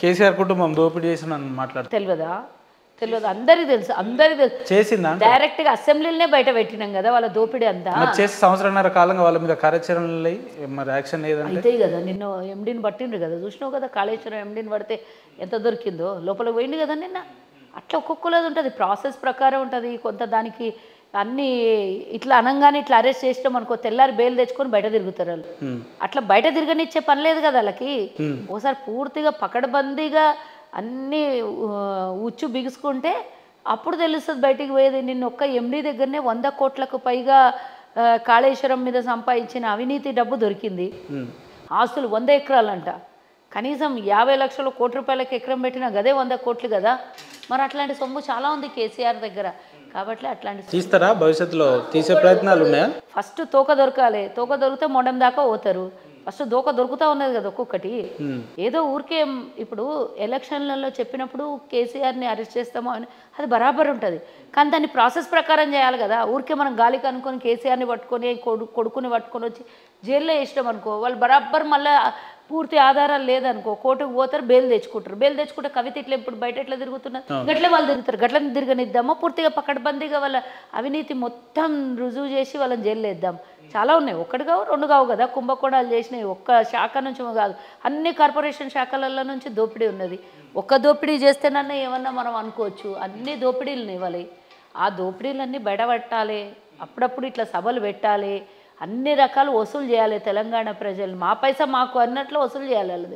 కేసీఆర్ కుటుంబం దోపిడీ చేసిన మాట్లాడుతుంది. తెలియదా? తెలియదు, అందరికీ తెలుసు, అందరికీ తెలుసు. చేసిందా? డైరెక్ట్గా అసెంబ్లీలోనే బయట పెట్టినాం కదా వాళ్ళ దోపిడీ అంతా. చేసి సంవత్సరంన్నర కాలంగా వాళ్ళ మీద కార్యాచరణలు మరి యాక్షన్ లేదంటే అయితే కదా నిన్న ఎండీని పట్టిండ్రు కదా, చూసినావు కదా, కాళేశ్వరం ఎండీని పడితే ఎంత దొరికిందో, లోపల పోయింది కదా నిన్న. అట్లా ఒక్కొక్కలేదు ఉంటుంది, ప్రాసెస్ ప్రకారం ఉంటుంది. కొంత దానికి అన్నీ ఇట్లా అనగానే ఇట్లా అరెస్ట్ చేసినాం అనుకో, తెల్లారి బెయిల్ తెచ్చుకొని బయట తిరుగుతారు వాళ్ళు. అట్లా బయట తిరగనిచ్చే పని లేదు కదా వాళ్ళకి. ఒకసారి పూర్తిగా పకడ్బందీగా అన్నీ ఉచ్చు బిగుసుకుంటే అప్పుడు తెలుస్తుంది బయటికి పోయేది. నిన్న ఒక్క ఎండీ దగ్గరనే 100 కోట్లకు పైగా కాళేశ్వరం మీద సంపాదించిన అవినీతి డబ్బు దొరికింది. ఆస్తులు 100 ఎకరాలంట. కనీసం 50 లక్షలు ₹1,00,00,000 ఎకరం పెట్టినా గదే 100 కోట్లు కదా. మరి అట్లాంటి సొమ్ము చాలా ఉంది కేసీఆర్ దగ్గర. కాబట్టి అట్లాంటి తీస్తారా? భవిష్యత్తులో తీసే ప్రయత్నాలు ఉన్నాయా? ఫస్ట్ తోక దొరకాలి, తోక దొరికితే మొండం దాకా పోతారు. ఫస్ట్ దోక దొరుకుతూ ఉన్నది కదా ఒక్కొక్కటి. ఏదో ఊరికే ఇప్పుడు ఎలక్షన్లలో చెప్పినప్పుడు కేసీఆర్ని అరెస్ట్ చేస్తామో అని అది బరాబర్ ఉంటుంది, కానీ దాన్ని ప్రాసెస్ ప్రకారం చేయాలి కదా. ఊరికే మనం గాలికి అనుకొని కేసీఆర్ని పట్టుకొని కొడుకుని పట్టుకొని వచ్చి జైల్లో వేసినాం అనుకో, వాళ్ళు బరాబర్ మళ్ళీ పూర్తి ఆధారాలు లేదనుకో కోర్టుకు పోతారు, బెయిల్ తెచ్చుకుంటారు. బెయిల్ తెచ్చుకుంటే కవిత ఇట్లా ఇప్పుడు బయట ఎట్లా తిరుగుతున్నారు, గట్లే వాళ్ళు తిరుగుతారు. గట్ల తిరగనిద్దామా? పూర్తిగా పకడ్బందీగా వాళ్ళ అవినీతి మొత్తం రుజువు చేసి వాళ్ళని జైల్లో వేద్దాం. చాలా ఉన్నాయి, ఒకటి కావు రెండు కావు కదా కుంభకోణాలు చేసినాయి. ఒక్క శాఖ నుంచి కాదు, అన్ని కార్పొరేషన్ శాఖలలో నుంచి దోపిడీ ఉన్నది. ఒక్క దోపిడీ చేస్తేనన్నా ఏమన్నా మనం అనుకోవచ్చు, అన్ని దోపిడీలు ఇవ్వాలి. ఆ దోపిడీలన్నీ బయటపట్టాలి, అప్పుడప్పుడు ఇట్లా సభలు పెట్టాలి, అన్ని రకాలు వసూలు చేయాలి. తెలంగాణ ప్రజలు మా పైసా మాకు అన్నట్లు వసూలు చేయాలి వాళ్ళది.